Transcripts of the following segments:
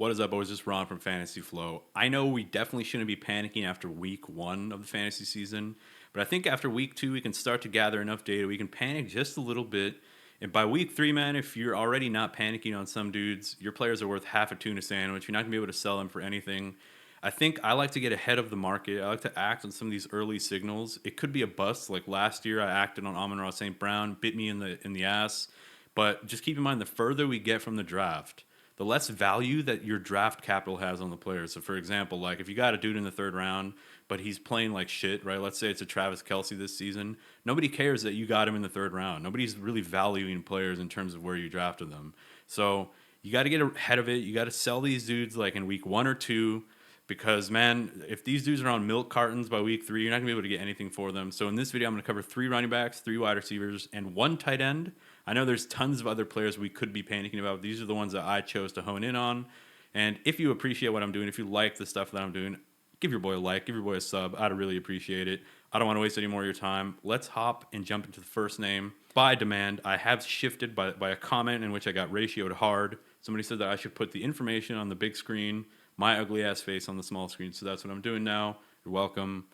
What is up, boys? This is Ron from Fantasy Flow. I know we definitely shouldn't be panicking after week one of the fantasy season, but I think after week two, we can start to gather enough data. We can panic just a little bit. And by week three, man, if you're already not panicking on some dudes, your players are worth half a tuna sandwich. You're not going to be able to sell them for anything. I think I like to get ahead of the market. I like to act on some of these early signals. It could be a bust. Like last year, I acted on Amon-Ra St. Brown, bit me in the ass. But just keep in mind, the further we get from the draft, the less value that your draft capital has on the player. So, for example, like if you got a dude in the third round, but he's playing like shit, right? Let's say it's a Travis Kelce this season. Nobody cares that you got him in the third round. Nobody's really valuing players in terms of where you drafted them. So you got to get ahead of it. You got to sell these dudes like in week one or two. Because, man, if these dudes are on milk cartons by week three, you're not going to be able to get anything for them. So in this video, I'm going to cover 3 running backs, 3 wide receivers, and 1 tight end. I know there's tons of other players we could be panicking about. These are the ones that I chose to hone in on. And if you appreciate what I'm doing, if you like the stuff that I'm doing, give your boy a like, give your boy a sub. I'd really appreciate it. I don't want to waste any more of your time. Let's hop and jump into the first name. By demand, I have shifted by a comment in which I got ratioed hard. Somebody said that I should put the information on the big screen, my ugly ass face on the small screen. So that's what I'm doing now. You're welcome.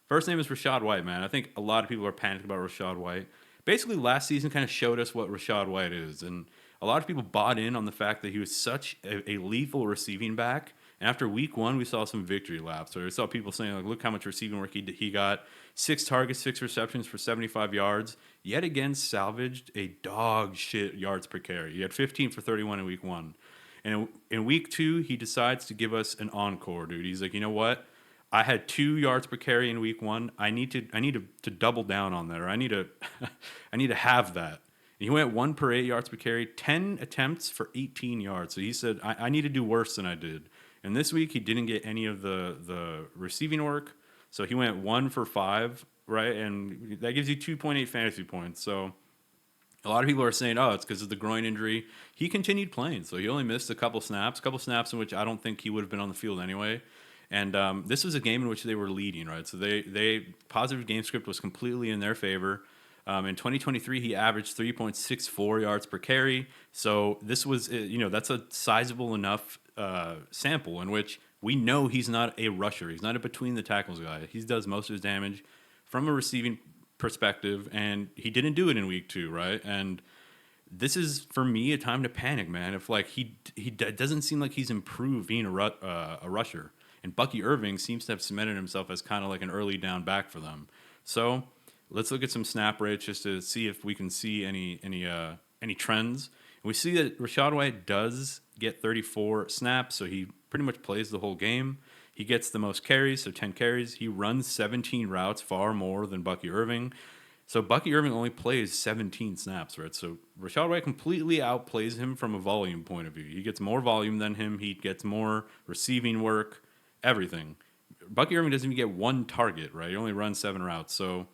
First name is Rachaad White, man. I think a lot of people are panicking about Rachaad White. Basically, last season kind of showed us what Rachaad White is. And a lot of people bought in on the fact that he was such a lethal receiving back. And after week one, we saw some victory laps. So we saw people saying, like, look how much receiving work he got. 6 targets, 6 receptions for 75 yards. Yet again, salvaged a dog shit yards per carry. He had 15 for 31 in week one. And in week two, he decides to give us an encore, dude. He's like, you know what? I had 2 yards per carry in week one. I need to double down on that. Or I need to I need to have that. And he went 1 per 8 yards per carry, 10 attempts for 18 yards. So he said, I need to do worse than I did. And this week he didn't get any of the receiving work. So he went 1 for 5, right? And that gives you 2.8 fantasy points. So a lot of people are saying, oh, it's because of the groin injury. He continued playing, so he only missed a couple snaps in which I don't think he would have been on the field anyway. And this was a game in which they were leading, right? So they positive game script was completely in their favor. In 2023, he averaged 3.64 yards per carry. So this was, that's a sizable enough sample in which we know he's not a rusher. He's not a between the tackles guy. He does most of his damage from a receiving perspective, and he didn't do it in week 2, right? And this is for me a time to panic, man. If like he doesn't seem like he's improved being a rusher, and Bucky Irving seems to have cemented himself as kind of like an early down back for them. So let's look at some snap rates just to see if we can see any trends. And we see that Rachaad White does get 34 snaps, so he pretty much plays the whole game. He gets the most carries, so 10 carries. He runs 17 routes, far more than Bucky Irving. So Bucky Irving only plays 17 snaps, right? So Rachaad White completely outplays him from a volume point of view. He gets more volume than him. He gets more receiving work, everything. Bucky Irving doesn't even get 1 target, right? He only runs 7 routes. So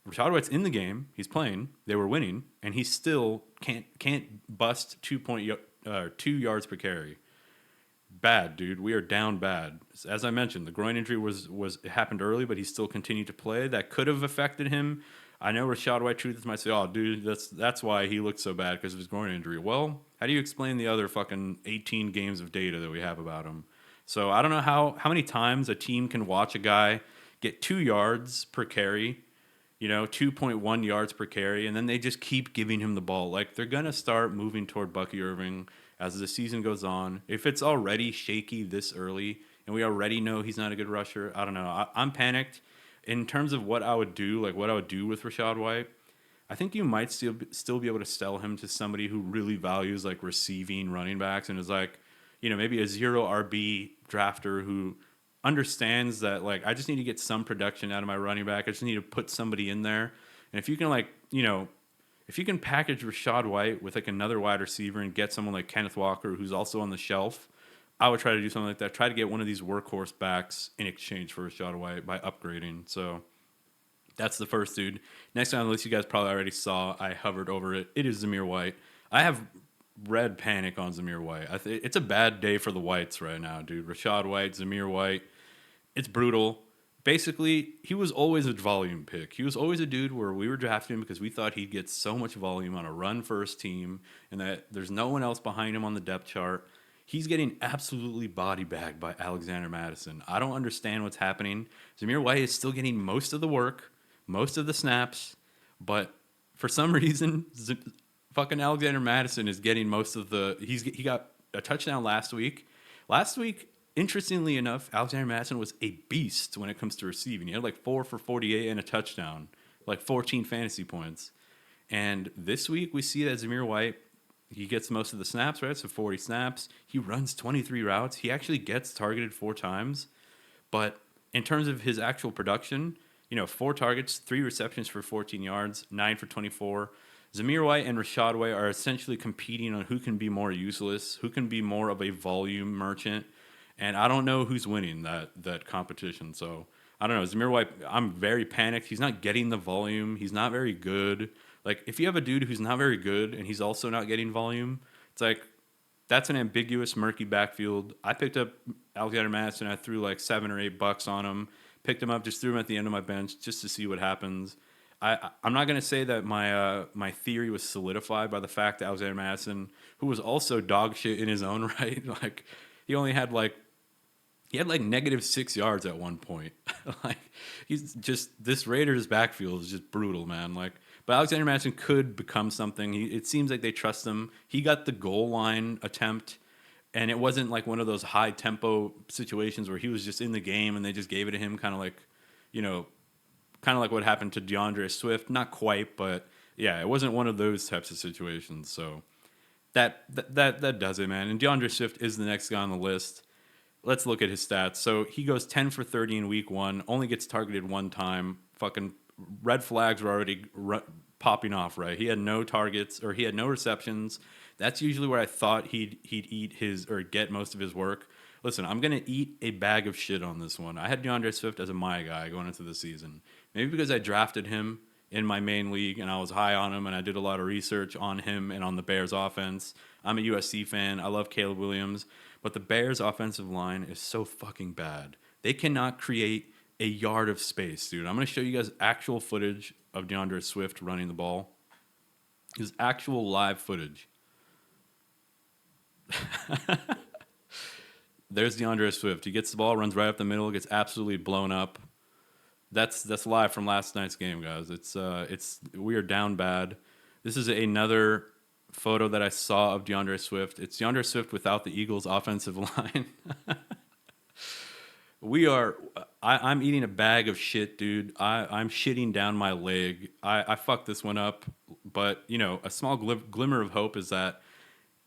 Rachaad White's in the game. He's playing. They were winning, and he still can't bust 2 yards per carry. Bad, dude. We are down bad. As I mentioned, the groin injury was it happened early, but he still continued to play. That could have affected him. I know Rachaad White truthers might say, "Oh, dude, that's why he looked so bad because of his groin injury." Well, how do you explain the other fucking 18 games of data that we have about him? So I don't know how many times a team can watch a guy get 2 yards per carry, 2.1 yards per carry, and then they just keep giving him the ball. Like they're gonna start moving toward Bucky Irving as the season goes on. If it's already shaky this early and we already know he's not a good rusher, I don't know. I'm panicked in terms of what I would do, like what I would do with Rachaad White. I think you might still be able to sell him to somebody who really values like receiving running backs and is like, maybe a 0 RB drafter who understands that like I just need to get some production out of my running back. I just need to put somebody in there. And if you can if you can package Rachaad White with like another wide receiver and get someone like Kenneth Walker who's also on the shelf, I would try to do something like that. Try to get one of these workhorse backs in exchange for Rachaad White by upgrading. So that's the first dude. Next on the list, you guys probably already saw. I hovered over it. It is Zamir White. I have red panic on Zamir White. It's a bad day for the Whites right now, dude. Rachaad White, Zamir White. It's brutal. Basically, he was always a volume pick. He was always a dude where we were drafting him because we thought he'd get so much volume on a run-first team and that there's no one else behind him on the depth chart. He's getting absolutely body bagged by Alexander Madison. I don't understand what's happening. Zamir White is still getting most of the work, most of the snaps, but for some reason, fucking Alexander Madison is getting most of the. He got a touchdown last week. Last week, interestingly enough, Alexander Madison was a beast when it comes to receiving. He had like 4 for 48 and a touchdown, like 14 fantasy points. And this week, we see that Zamir White, he gets most of the snaps, right? So 40 snaps. He runs 23 routes. He actually gets targeted 4 times. But in terms of his actual production, 4 targets, 3 receptions for 14 yards, 9 for 24. Zamir White and Rachaad White are essentially competing on who can be more useless, who can be more of a volume merchant. And I don't know who's winning that competition. So I don't know. Zamir White, I'm very panicked. He's not getting the volume. He's not very good. Like, if you have a dude who's not very good and he's also not getting volume, it's like, that's an ambiguous, murky backfield. I picked up Alexander Madison. I threw like $7 or $8 on him. Picked him up, just threw him at the end of my bench just to see what happens. I'm not going to say that my theory was solidified by the fact that Alexander Madison, who was also dog shit in his own right, like he only had like negative -6 yards at one point. Like, he's just, this Raiders backfield is just brutal, man. Like, but Alexander Madison could become something. It seems like they trust him. He got the goal line attempt, and it wasn't like one of those high tempo situations where he was just in the game and they just gave it to him, kind of like what happened to DeAndre Swift. Not quite, but yeah, it wasn't one of those types of situations. So that does it, man. And DeAndre Swift is the next guy on the list. Let's look at his stats. So he goes 10 for 30 in week 1, only gets targeted 1 time. Fucking red flags were already popping off, right? He had no targets, or he had no receptions. That's usually where I thought he'd eat his, or get most of his work. Listen, I'm going to eat a bag of shit on this one. I had DeAndre Swift as a my guy going into the season. Maybe because I drafted him in my main league and I was high on him and I did a lot of research on him and on the Bears offense. I'm a USC fan. I love Caleb Williams. But the Bears' offensive line is so fucking bad. They cannot create a yard of space, dude. I'm going to show you guys actual footage of DeAndre Swift running the ball. His actual live footage. There's DeAndre Swift. He gets the ball, runs right up the middle, gets absolutely blown up. That's live from last night's game, guys. It's we are down bad. This is another photo that I saw of DeAndre Swift. It's DeAndre Swift without the Eagles' offensive line. I'm eating a bag of shit, dude. I'm shitting down my leg. I fucked this one up, but a small glimmer of hope is that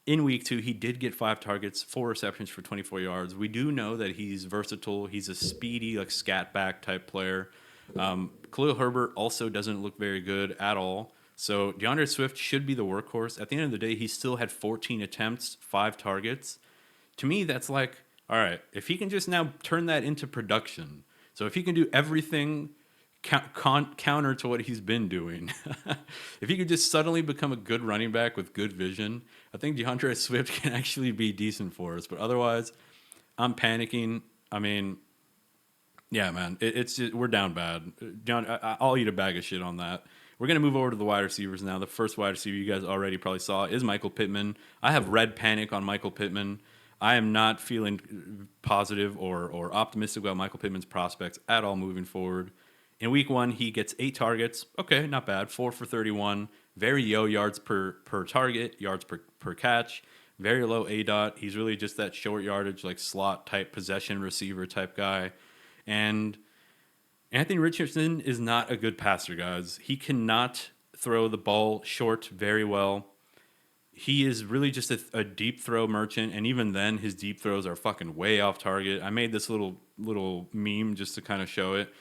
in week 2 he did get 5 targets, 4 receptions for 24 yards. We do know that he's versatile. He's a speedy, like, scat back type player. Khalil Herbert also doesn't look very good at all. So DeAndre Swift should be the workhorse. At the end of the day, he still had 14 attempts, 5 targets. To me, that's like, all right, if he can just now turn that into production. So if he can do everything counter to what he's been doing, if he could just suddenly become a good running back with good vision, I think DeAndre Swift can actually be decent for us. But otherwise, I'm panicking. I mean, yeah, man, it's just, we're down bad. I'll eat a bag of shit on that. We're going to move over to the wide receivers now. The first wide receiver you guys already probably saw is Michael Pittman. I have red panic on Michael Pittman. I am not feeling positive or optimistic about Michael Pittman's prospects at all moving forward. In week 1, he gets 8 targets. Okay, not bad. 4 for 31. Very low yards per target, yards per catch. Very low ADOT. He's really just that short yardage, like slot type possession receiver type guy. And Anthony Richardson is not a good passer, guys. He cannot throw the ball short very well. He is really just a deep throw merchant, and even then, his deep throws are fucking way off target. I made this little meme just to kind of show it.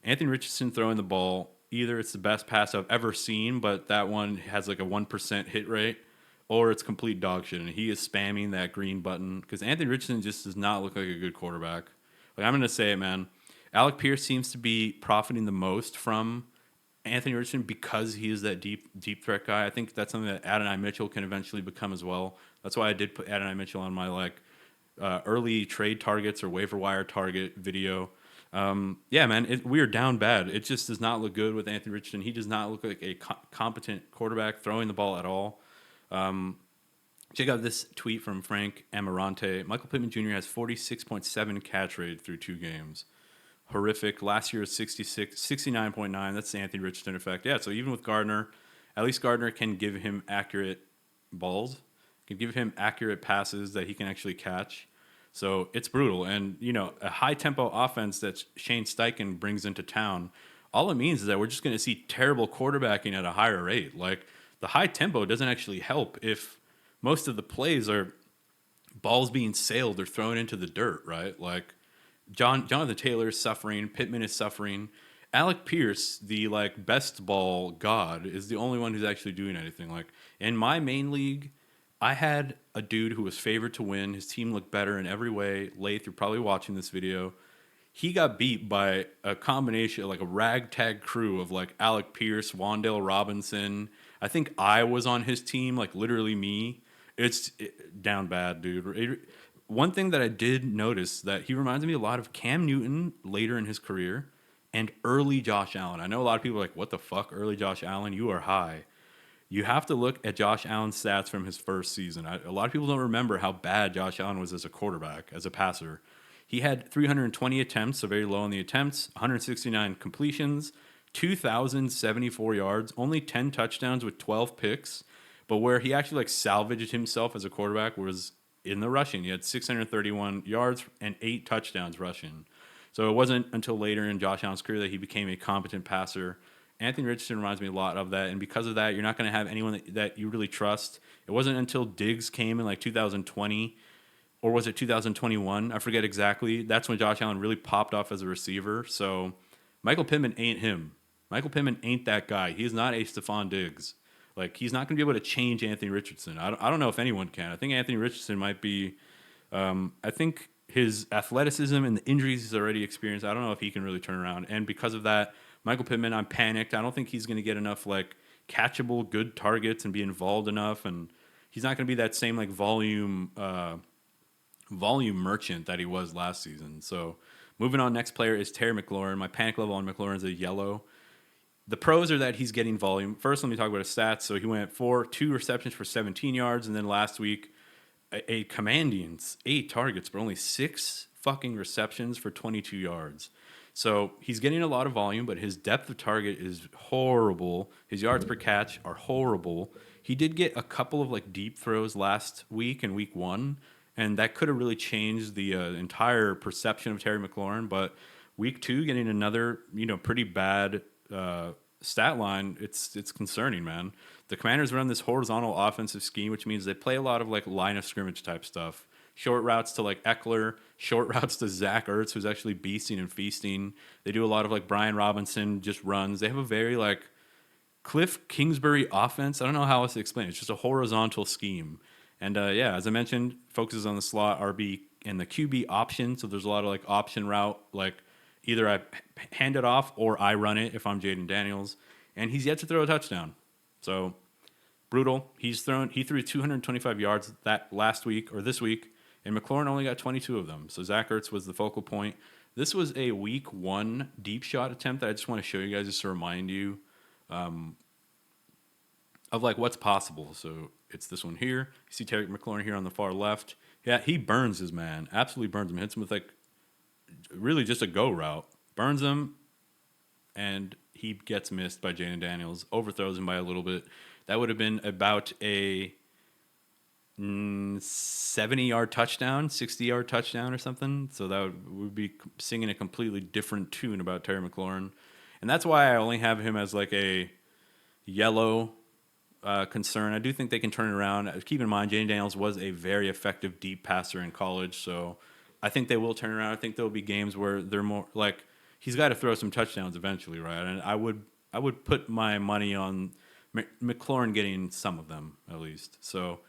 Anthony Richardson throwing the ball, either it's the best pass I've ever seen, but that one has like a 1% hit rate, or it's complete dog shit, and he is spamming that green button, because Anthony Richardson just does not look like a good quarterback. Like, I'm going to say it, man. Alec Pierce seems to be profiting the most from Anthony Richardson because he is that deep threat guy. I think that's something that Adonai Mitchell can eventually become as well. That's why I did put Adonai Mitchell on my early trade targets or waiver wire target video. Yeah, man, we are down bad. It just does not look good with Anthony Richardson. He does not look like a competent quarterback throwing the ball at all. Check out this tweet from Frank Amarante. Michael Pittman Jr. has 46.7 catch rate through 2 games. Horrific. Last year was 69.9. That's the Anthony Richardson effect. Yeah, so even with Gardner, at least Gardner can give him accurate balls, can give him accurate passes that he can actually catch. So it's brutal. And, a high-tempo offense that Shane Steichen brings into town, all it means is that we're just going to see terrible quarterbacking at a higher rate. Like, the high tempo doesn't actually help if most of the plays are balls being sailed or thrown into the dirt, right? Like, Jonathan Taylor is suffering, Pittman is suffering. Alec Pierce, the best ball god, is the only one who's actually doing anything. Like, in my main league, I had a dude who was favored to win. His team looked better in every way. Lath, you're probably watching this video. He got beat by a combination, like a ragtag crew of Alec Pierce, Wan'Dale Robinson. I think I was on his team, literally me. It's down bad, dude. One thing that I did notice that he reminds me a lot of Cam Newton later in his career and early Josh Allen. I know a lot of people are like, what the fuck, early Josh Allen? You are high. You have to look at Josh Allen's stats from his first season. A lot of people don't remember how bad Josh Allen was as a quarterback, as a passer. He had 320 attempts, so very low on the attempts, 169 completions, 2,074 yards, only 10 touchdowns with 12 picks. But where he actually salvaged himself as a quarterback was in the rushing. He had 631 yards and 8 touchdowns rushing. So it wasn't until later in Josh Allen's career that he became a competent passer. Anthony Richardson reminds me a lot of that, and because of that, you're not going to have anyone that you really trust. It wasn't until Diggs came in 2020, or was it 2021? I forget exactly. That's when Josh Allen really popped off as a receiver. So Michael Pittman ain't him. Michael Pittman ain't that guy. He's not a Stephon Diggs. He's not going to be able to change Anthony Richardson. I don't know if anyone can. I think Anthony Richardson might be. I think his athleticism and the injuries he's already experienced, I don't know if he can really turn around. And because of that, Michael Pittman, I'm panicked. I don't think he's going to get enough catchable good targets and be involved enough. And he's not going to be that same volume merchant that he was last season. So moving on, next player is Terry McLaurin. My panic level on McLaurin is a yellow. The pros are that he's getting volume. First, let me talk about his stats. So he went 2 receptions for 17 yards, and then last week, a commanding 8 targets, but only 6 fucking receptions for 22 yards. So he's getting a lot of volume, but his depth of target is horrible. His yards per catch are horrible. He did get a couple of deep throws last week in week 1, and that could have really changed the entire perception of Terry McLaurin. But week 2, getting another pretty bad stat line, it's concerning, man. The Commanders run this horizontal offensive scheme, which means they play a lot of line of scrimmage type stuff. Short routes to Eckler, short routes to Zach Ertz, who's actually beasting and feasting. They do a lot of Brian Robinson just runs. They have a very Cliff Kingsbury offense. I don't know how else to explain it. It's just a horizontal scheme. And as I mentioned, focuses on the slot, RB, and the QB option. So there's a lot of option route, either I hand it off or I run it if I'm Jaden Daniels. And he's yet to throw a touchdown. So brutal. He threw 225 yards that last week or this week, and McLaurin only got 22 of them. So Zach Ertz was the focal point. This was a week 1 deep shot attempt that I just want to show you guys just to remind you of what's possible. So it's this one here. You see Terry McLaurin here on the far left. Yeah, he burns his man. Absolutely burns him. Hits him with really just a go route. Burns him, and he gets missed by Jaden Daniels. Overthrows him by a little bit. That would have been about a 70-yard touchdown, 60-yard touchdown or something. So that would be singing a completely different tune about Terry McLaurin. And that's why I only have him as a yellow concern. I do think they can turn it around. Keep in mind, Jaden Daniels was a very effective deep passer in college, so I think they will turn around. I think there will be games where they're more he's got to throw some touchdowns eventually, right? And I would put my money on McLaurin getting some of them at least. So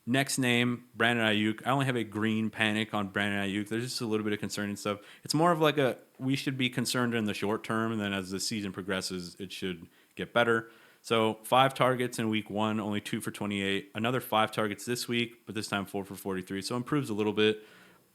next name, Brandon Aiyuk. I only have a green panic on Brandon Aiyuk. There's just a little bit of concerning stuff. It's more of we should be concerned in the short term, and then as the season progresses, it should get better. So 5 targets in week 1, only 2 for 28. Another 5 targets this week, but this time 4 for 43. So improves a little bit.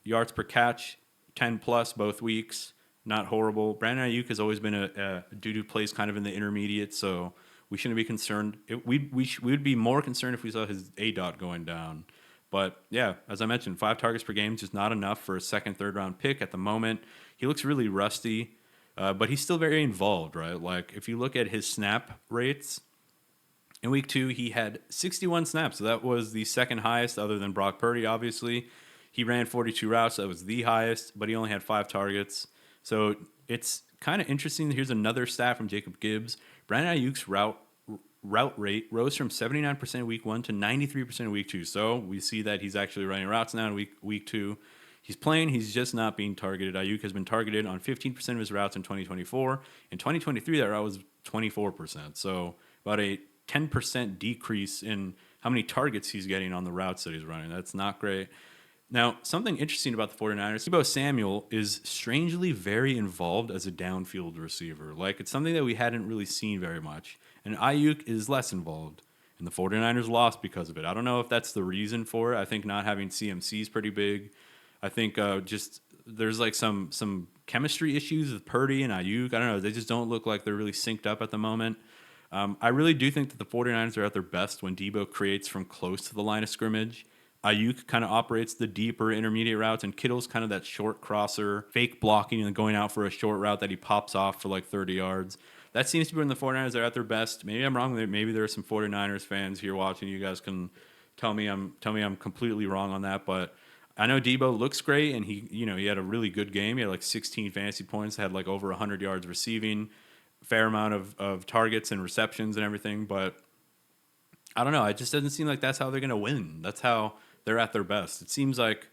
Yards per catch, 10 plus both weeks. Not horrible. Brandon Aiyuk has always been a dude who plays kind of in the intermediate, so we shouldn't be concerned. We would be more concerned if we saw his ADOT going down. But yeah, as I mentioned, 5 targets per game is just not enough for a second, third round pick at the moment. He looks really rusty, but he's still very involved, right? Like if you look at his snap rates, in week 2, he had 61 snaps. So that was the second highest other than Brock Purdy, obviously. He ran 42 routes. That was the highest, but he only had 5 targets. So it's kind of interesting. Here's another stat from Jacob Gibbs. Brandon Ayuk's route rate rose from 79% week 1 to 93% week 2. So we see that he's actually running routes now in week 2. He's playing. He's just not being targeted. Aiyuk has been targeted on 15% of his routes in 2024. In 2023, that route was 24%. So about a 10% decrease in how many targets he's getting on the routes that he's running. That's not great. Now, something interesting about the 49ers, Deebo Samuel is strangely very involved as a downfield receiver. Like, it's something that we hadn't really seen very much. And Aiyuk is less involved. And the 49ers lost because of it. I don't know if that's the reason for it. I think not having CMC is pretty big. I think just there's like some chemistry issues with Purdy and Aiyuk. I don't know. They just don't look like they're really synced up at the moment. I really do think that the 49ers are at their best when Deebo creates from close to the line of scrimmage. Aiyuk kind of operates the deeper intermediate routes, and Kittle's kind of that short crosser, fake blocking and going out for a short route that he pops off for like 30 yards. That seems to be when the 49ers are at their best. Maybe I'm wrong. Maybe there are some 49ers fans here watching. You guys can tell me I'm completely wrong on that, but I know Deebo looks great, and he had a really good game. He had like 16 fantasy points, had like over 100 yards receiving, fair amount of targets and receptions and everything, but I don't know. It just doesn't seem like that's how they're going to win. That's how they're at their best. It seems like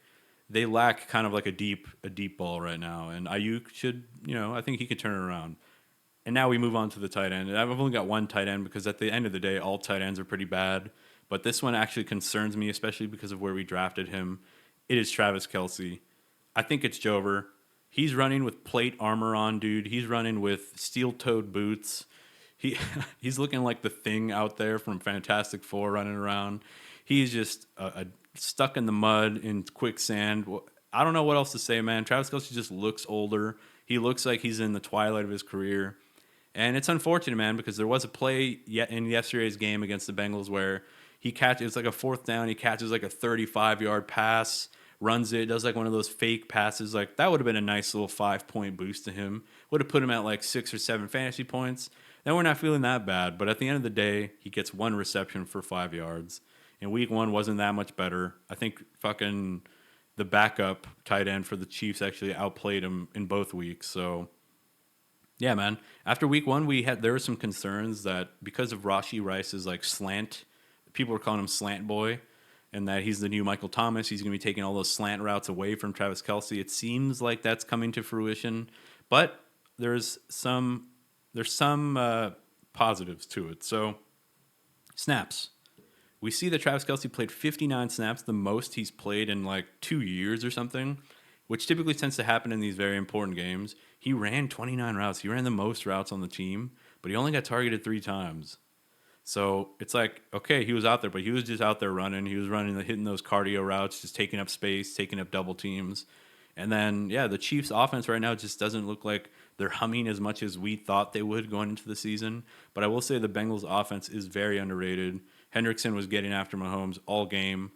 they lack kind of like a deep ball right now, and Aiyuk should, I think he could turn it around. And now we move on to the tight end. And I've only got one tight end because at the end of the day, all tight ends are pretty bad. But this one actually concerns me, especially because of where we drafted him. It is Travis Kelce. I think it's Jover. He's running with plate armor on, dude. He's running with steel-toed boots. He's looking like the Thing out there from Fantastic Four running around. He's just stuck in the mud, in quicksand. I don't know what else to say, man. Travis Kelce just looks older. He looks like he's in the twilight of his career. And it's unfortunate, man, because there was a play in yesterday's game against the Bengals where it's like a 4th down. He catches like a 35-yard pass, runs it, does like one of those fake passes. Like that would have been a nice little 5-point boost to him. Would have put him at like 6 or 7 fantasy points. Then we're not feeling that bad. But at the end of the day, he gets 1 reception for 5 yards. And week 1 wasn't that much better. I think fucking the backup tight end for the Chiefs actually outplayed him in both weeks. So yeah, man. After week 1, there were some concerns that because of Rashee Rice's like slant, people were calling him Slant Boy, and that he's the new Michael Thomas. He's going to be taking all those slant routes away from Travis Kelce. It seems like that's coming to fruition, but there's some positives to it. So snaps. We see that Travis Kelce played 59 snaps, the most he's played in like 2 years or something, which typically tends to happen in these very important games. He ran 29 routes. He ran the most routes on the team, but he only got targeted 3 times. So it's like, okay, he was out there, but he was just out there running. He was hitting those cardio routes, just taking up space, taking up double teams. And then, yeah, the Chiefs' offense right now just doesn't look like they're humming as much as we thought they would going into the season. But I will say the Bengals' offense is very underrated. Hendrickson was getting after Mahomes all game.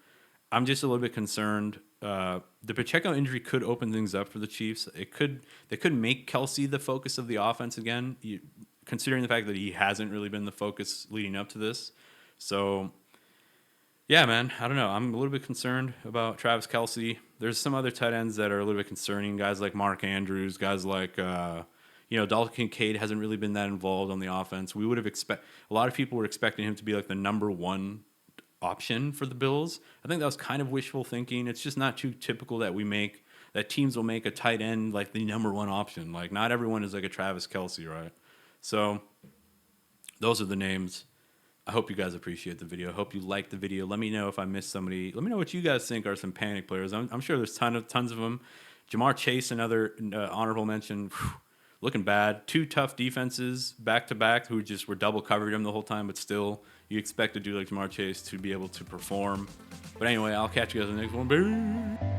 I'm just a little bit concerned. The Pacheco injury could open things up for the Chiefs. They could make Kelce the focus of the offense again, considering the fact that he hasn't really been the focus leading up to this. So, yeah, man, I don't know. I'm a little bit concerned about Travis Kelce. There's some other tight ends that are a little bit concerning. Guys like Mark Andrews, guys like Dalton Kincaid hasn't really been that involved on the offense. We would have a lot of people were expecting him to be like the number 1 option for the Bills. I think that was kind of wishful thinking. It's just not too typical that teams will make a tight end like the number 1 option. Like not everyone is like a Travis Kelce, right? So those are the names. I hope you guys appreciate the video. I hope you like the video. Let me know if I missed somebody. Let me know what you guys think are some panic players. I'm sure there's tons of them. Jamar Chase, another honorable mention. Whew, looking bad. 2 tough defenses back to back who just were double covering him the whole time, but still you expect a dude like Jamar Chase to be able to perform. But anyway, I'll catch you guys in the next one. Bye.